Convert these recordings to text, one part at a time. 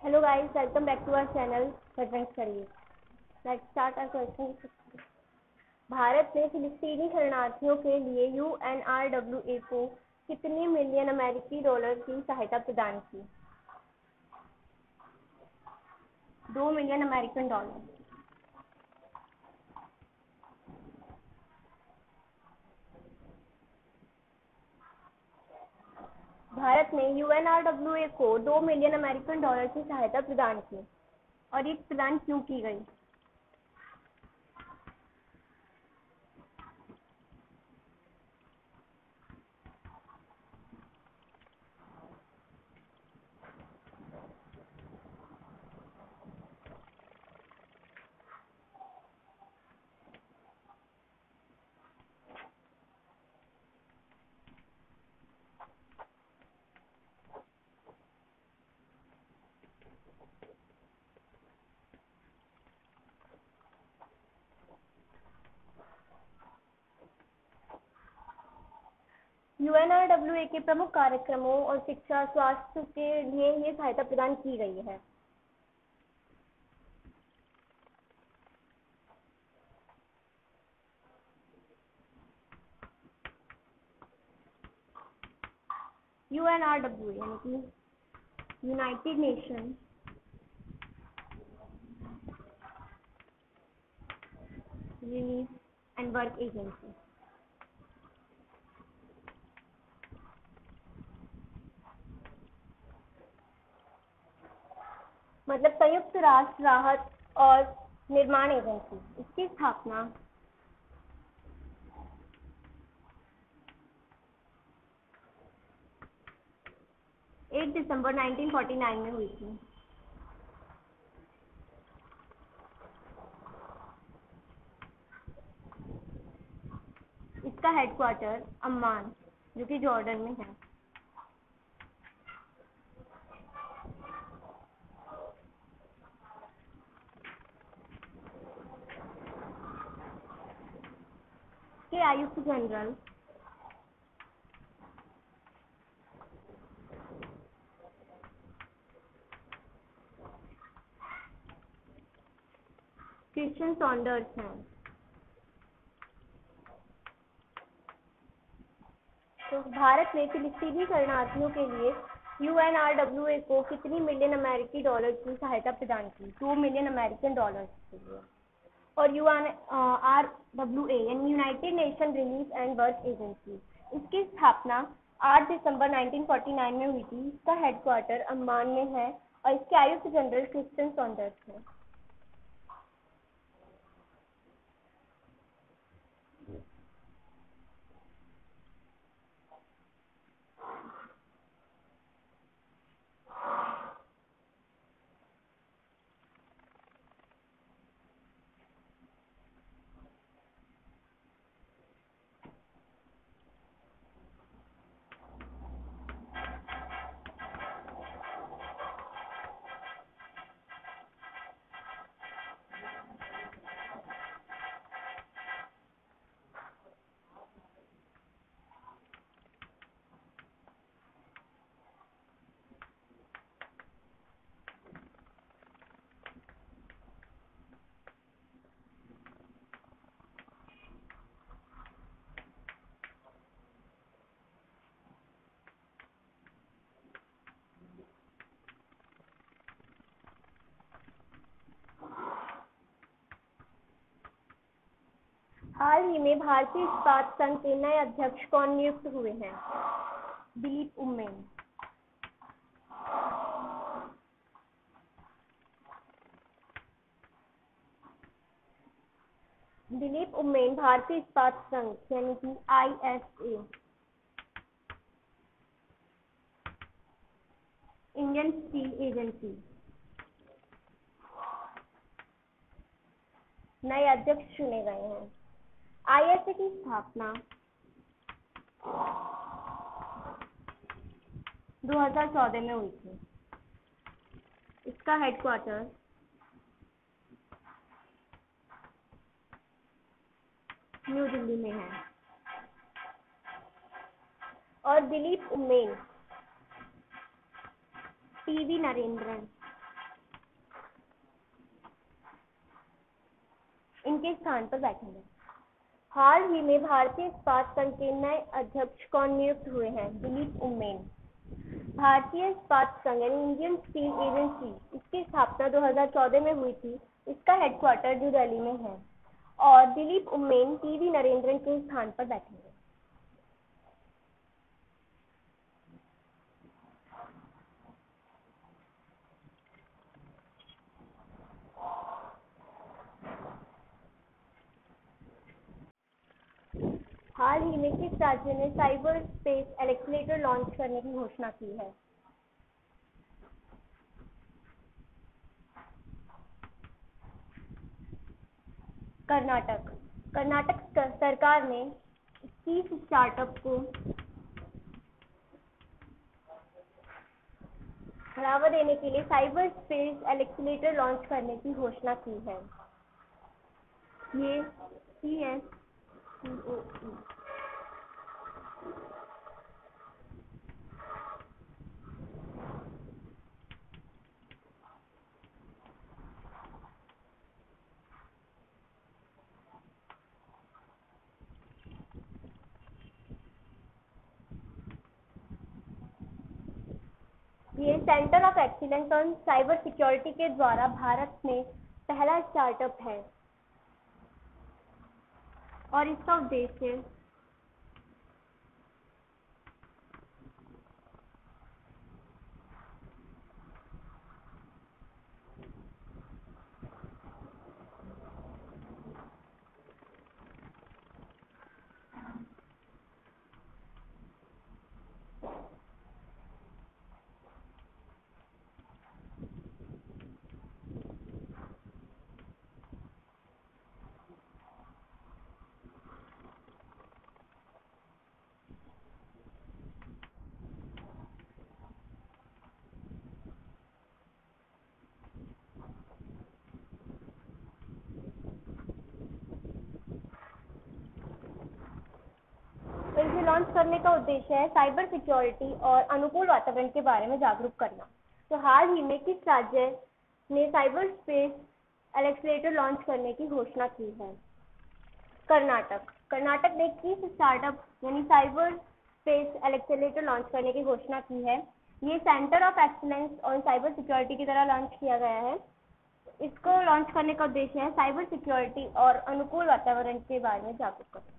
Hello guys, welcome back to our channel Advanced Careers. Let's start our question. Bharat ने फिलिस्तीनी शरणार्थियों के लिए UNRWA को कितने मिलियन अमेरिकी डॉलर की सहायता प्रदान की? 2 मिलियन अमेरिकन डॉलर। भारत ने UNRWA को 2 मिलियन अमेरिकन डॉलर की सहायता प्रदान की और ये प्रदान क्यों की गई? UNRWA के प्रमुख कार्यक्रमों और शिक्षा स्वास्थ्य के लिए ये सहायता प्रदान की गई है। UNRWA यानी कि United nation relief and work agency. मतलब संयुक्त राष्ट्र राहत और निर्माण एजेंसी। इसकी स्थापना 8 दिसंबर 1949 में हुई थी। इसका हेडक्वार्टर अम्मान जो कि जॉर्डन में है। के आयुक्त जनरल क्रिश्चियन सॉन्डर्स हैं। तो भारत ने फिलिस्तीनी शरणार्थियों के लिए UNRWA को कितनी मिलियन अमेरिकी डॉलर की सहायता प्रदान की? 2 मिलियन अमेरिकन डॉलर के लिए। और UNRWA यानी United nation relief and work agency, इसकी स्थापना 8 दिसंबर 1949 में हुई थी। इसका हेडक्वार्टर अम्मान में है और इसके आयुक्त जनरल क्रिश्चियन सॉन्डर्स हैं। हाल ही में भारतीय इस्पात संघ के नए अध्यक्ष कौन नियुक्त हुए हैं? दिलीप उम्मेन। दिलीप उम्मेन भारतीय इस्पात संघ यानी कि ISA इंडियन स्टील एजेंसी नए अध्यक्ष चुने गए हैं। ISA की स्थापना 2014 में हुई थी। इसका हेडक्वार्टर न्यू दिल्ली में है। और दिलीप उम्मेन, PV नरेंद्रन इनके स्थान पर बैठेंगे। हाल ही में भारतीय इस्पात संघ के नए अध्यक्ष कौन नियुक्त हुए हैं? दिलीप उम्मेन। भारतीय इस्पात संघ यानी इंडियन स्टील एजेंसी, इसकी स्थापना 2014 में हुई थी। इसका हेडक्वार्टर न्यू दिल्ली में है और दिलीप उम्मेन टीवी नरेंद्रन के स्थान पर बैठेंगे। हाल ही में किस राज्य ने साइबर स्पेस एक्सेलेरेटर लॉन्च करने की घोषणा की है? कर्नाटक। कर्नाटक सरकार ने 30 स्टार्टअप को बढ़ावा देने के लिए साइबर स्पेस एक्सेलेरेटर लॉन्च करने की घोषणा की है। ये CSCOE। ये centre of excellence on cyber security के द्वारा भारत में पहला स्टार्टअप है और इसका उद्देश्य इसे लॉन्च करने का उद्देश्य है साइबर सिक्योरिटी और अनुकूल वातावरण के बारे में जागरूक करना। तो हाल ही में किस राज्य ने साइबर स्पेस एक्सेलेरेटर लॉन्च करने की घोषणा की है? कर्नाटक। कर्नाटक ने 30 स्टार्टअप यानी साइबर स्पेस एक्सेलेरेटर लॉन्च करने की घोषणा की है। ये centre of excellence on cyber security की तरह लॉन्च किया गया है। इसको लॉन्च करने का उद्देश्य है साइबर सिक्योरिटी और अनुकूल वातावरण के बारे में जागरूक करना।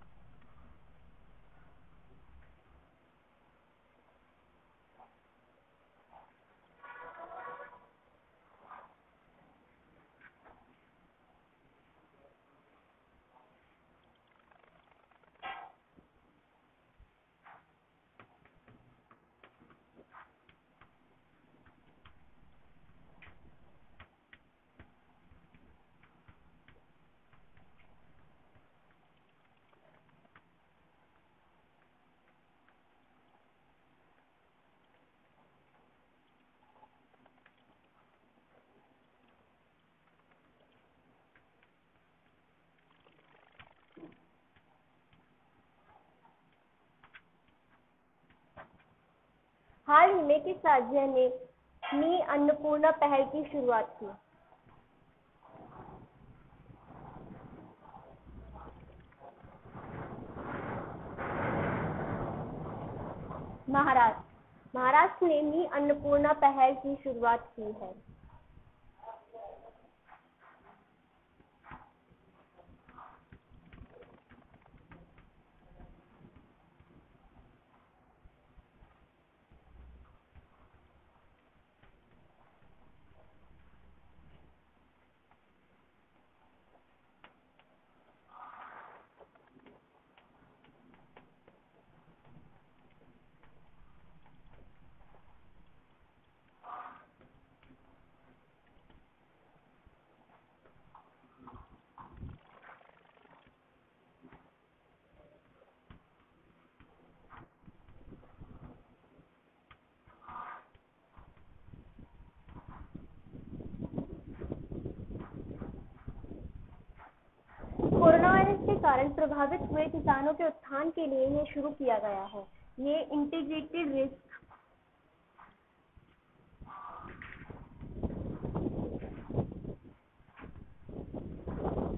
हाल ही में किस राज्य ने मी अन्नपूर्णा पहल की शुरुआत की? महाराष्ट्र। महाराष्ट्र ने मी अन्नपूर्णा पहल की शुरुआत की है। कोरोना वायरस के कारण प्रभावित हुए किसानों के उत्थान के लिए ये शुरू किया गया है। ये इंटीग्रेटेड रिस्क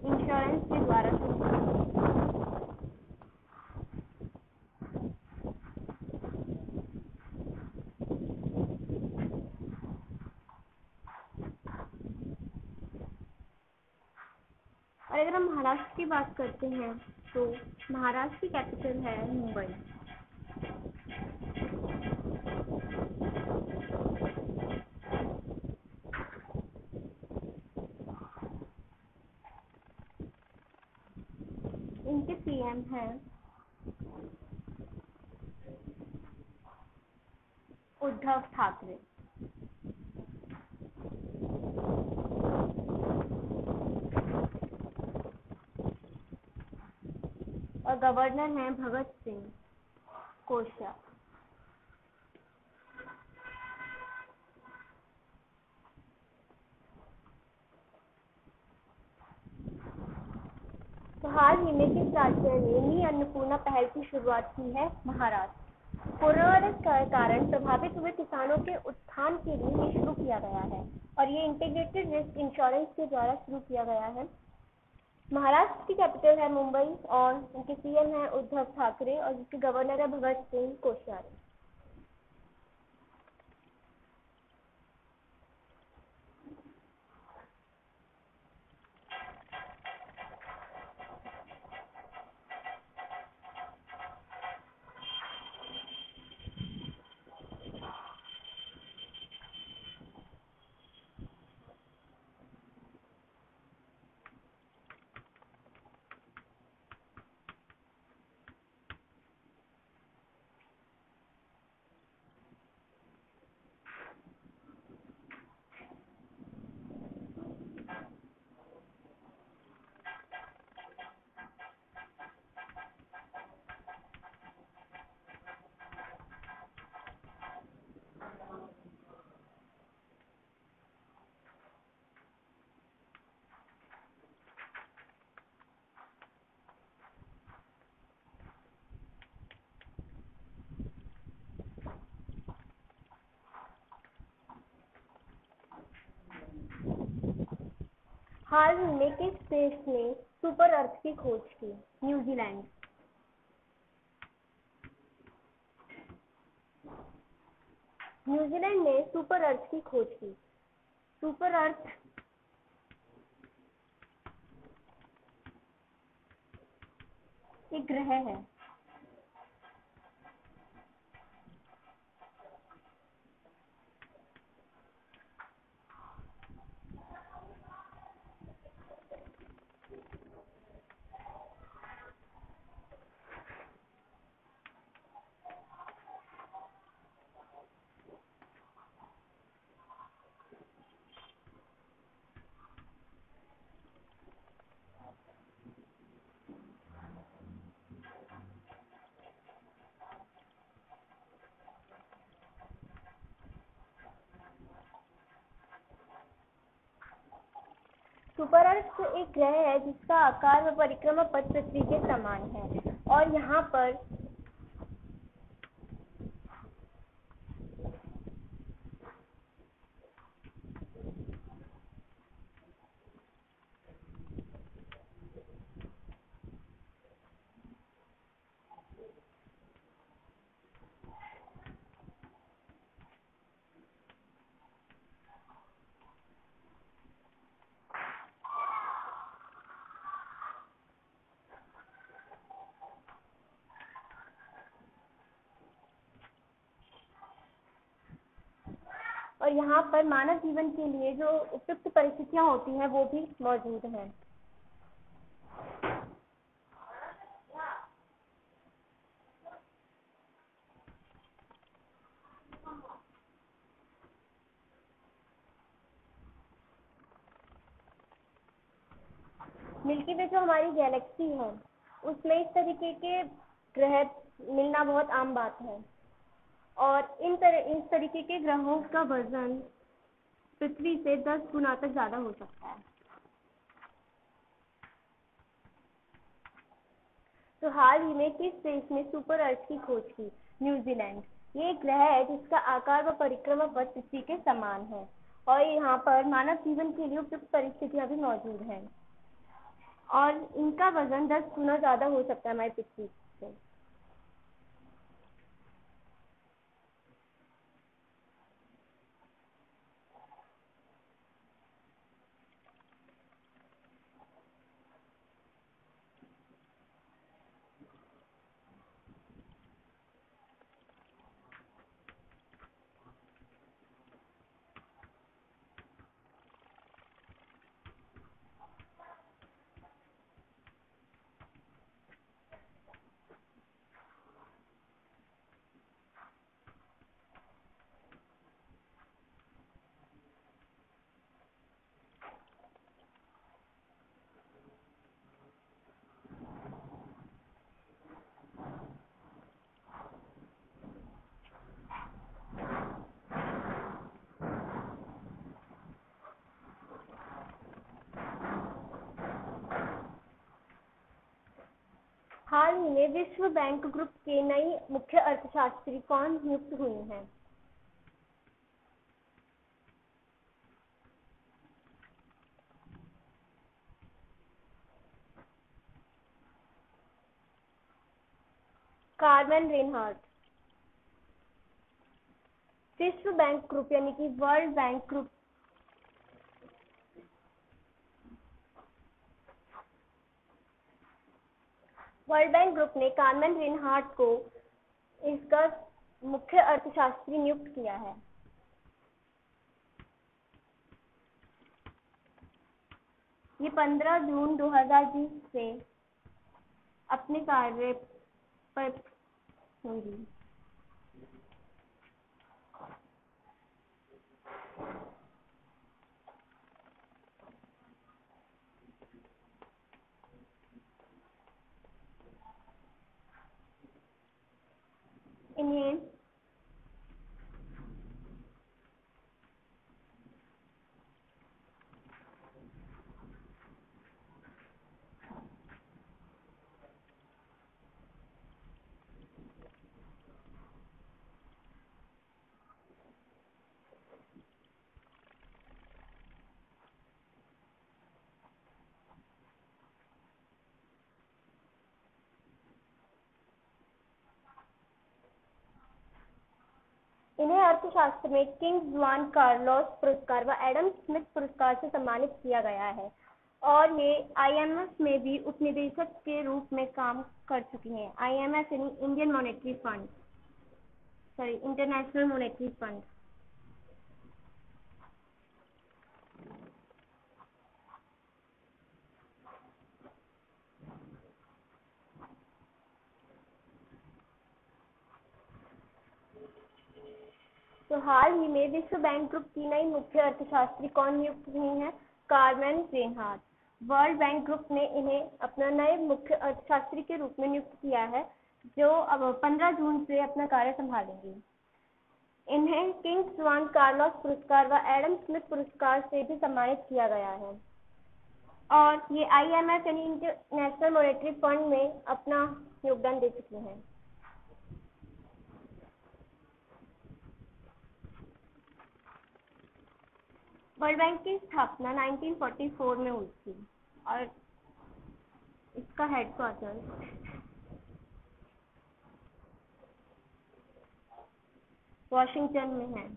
इंश्योरेंस अगर हम महाराष्ट्र की बात करते हैं तो महाराष्ट्र की कैपिटल है मुंबई। इनके सीएम हैं उद्धव ठाकरे। और गवर्नर हैं भगत सिंह कोश्यारी। तो हाल ही में किस राज्य ने मी अन्नपूर्णा पहल की शुरुआत की है? महाराष्ट्र। कोरोना वायरस के कारण प्रभावित हुए किसानों के उत्थान के लिए ये शुरू किया गया है और ये इंटीग्रेटेड रिस्क इंश्योरेंस के द्वारा शुरू किया गया है। महाराष्ट्र की कैपिटल है मुंबई और उनके सीएम हैं उद्धव ठाकरे और जिसके गवर्नर है भगत सिंह कोश्यारी। हाल ही में किस देश ने सुपर अर्थ की खोज की? न्यूजीलैंड। न्यूजीलैंड ने सुपर अर्थ की खोज की। सुपर अर्थ एक ग्रह है। सुपर अर्थ एक ग्रह है जिसका आकार व परिक्रमा पथ पृथ्वी के समान है और यहाँ पर और यहाँ पर मानव जीवन के लिए जो उपयुक्त परिस्थितियाँ होती हैं वो भी मौजूद हैं। मिल्की वे जो हमारी गैलेक्सी है उसमें इस तरीके के ग्रह मिलना बहुत आम बात है और इस तरीके के ग्रहों का वजन पृथ्वी से 10 गुना तक ज्यादा हो सकता है। तो हाल ही में किस देश ने सुपर अर्थ की खोज की? न्यूजीलैंड। ये एक ग्रह है जिसका आकार व परिक्रमा पथ पृथ्वी के समान है और यहाँ पर मानव जीवन के लिए उपयुक्त परिस्थितियां भी मौजूद हैं और इनका वजन 10 गुना ज्यादा हो सकता है हमारी पृथ्वी से। हाल ही में विश्व बैंक ग्रुप के नई मुख्य अर्थशास्त्री कौन नियुक्त हुई हैं? Carmen Reinhart. विश्व बैंक ग्रुप यानी कि वर्ल्ड बैंक ग्रुप ने कार्मेन रेनहार्ट को इसका मुख्य अर्थशास्त्री नियुक्त किया है। ये 15 जून 2020 से अपने कार्य पर होंगी। इन्हें अर्थशास्त्र में किंग जुआन कार्लोस पुरस्कार व एडम स्मिथ पुरस्कार से सम्मानित किया गया है और ये IMF में भी उपनिदेशक के रूप में काम कर चुकी हैं। IMF यानी इंटरनेशनल मॉनेटरी फंड। तो हाल ही में विश्व बैंक ग्रुप की नई मुख्य अर्थशास्त्री कौन नियुक्त हुई हैं? Carmen Reinhart. World bank group ने इन्हें अपना नए मुख्य अर्थशास्त्री के रूप में नियुक्त किया है, जो अब 15 जून से अपना कार्य संभालेंगी। इन्हें किंग जुआन कार्लोस पुरस्कार व एडम स्मिथ पुरस्कार से भी सम्मानित किया गया है और ये IMF यानी इंटरनेशनल मॉनेटरी फंड में अपना योगदान दे चुकी हैं। वर्ल्ड बैंक की स्थापना 1944 में हुई थी और इसका हेडक्वार्टर वॉशिंगटन में है,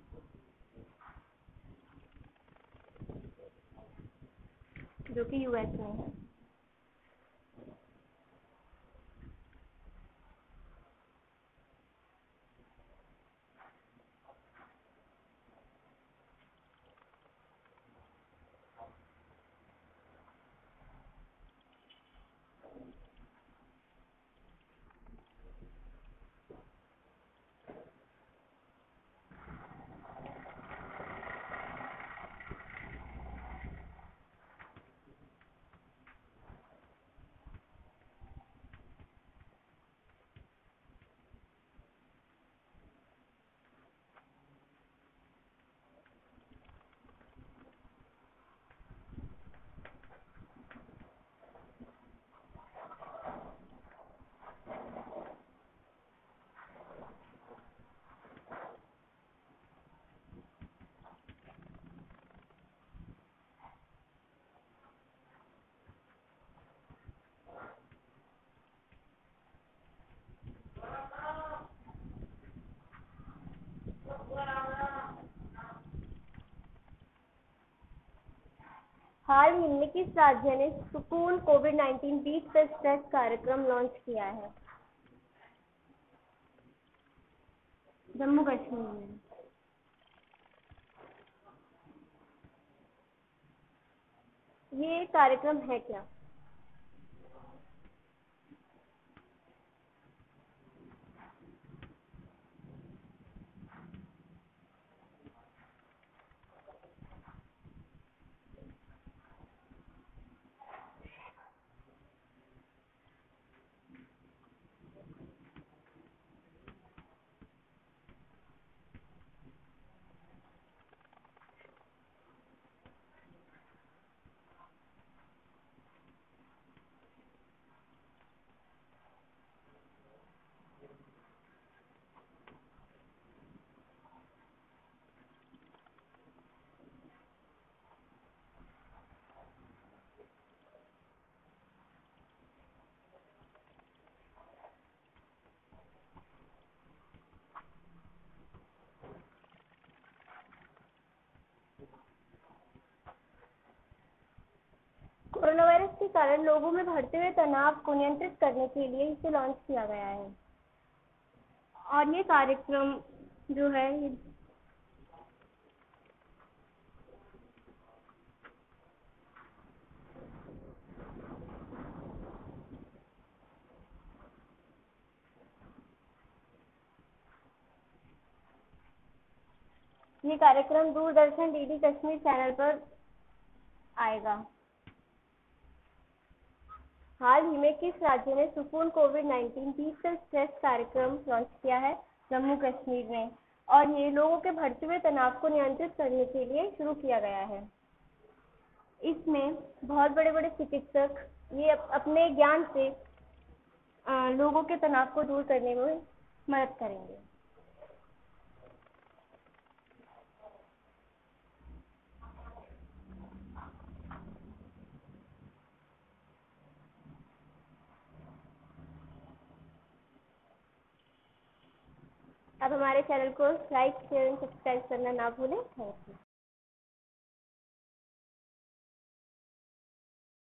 जो कि US में है। हाल ही में किस राज्य ने सुकून कोविड-19 बीट द स्ट्रेस कार्यक्रम लॉन्च किया है? जम्मू कश्मीर में। ये कार्यक्रम है क्या? के कारण लोगों में बढ़ते हुए तनाव को नियंत्रित करने के लिए इसे लॉन्च किया गया है। और ये कार्यक्रम जो है ये कार्यक्रम दूरदर्शन डीडी कश्मीर चैनल पर आएगा। हाल ही में किस राज्य ने सुकून कोविड-19 डिजिटल स्ट्रेस कार्यक्रम लॉन्च किया है? जम्मू कश्मीर ने। और ये लोगों के बढ़ते हुए तनाव को नियंत्रित करने के लिए शुरू किया गया है। इसमें बहुत बड़े बड़े चिकित्सक ये अपने ज्ञान से लोगों के तनाव को दूर करने में मदद करेंगे। अब हमारे चैनल को लाइक शेयर एंड सब्सक्राइब करना ना भूलें। Thank you.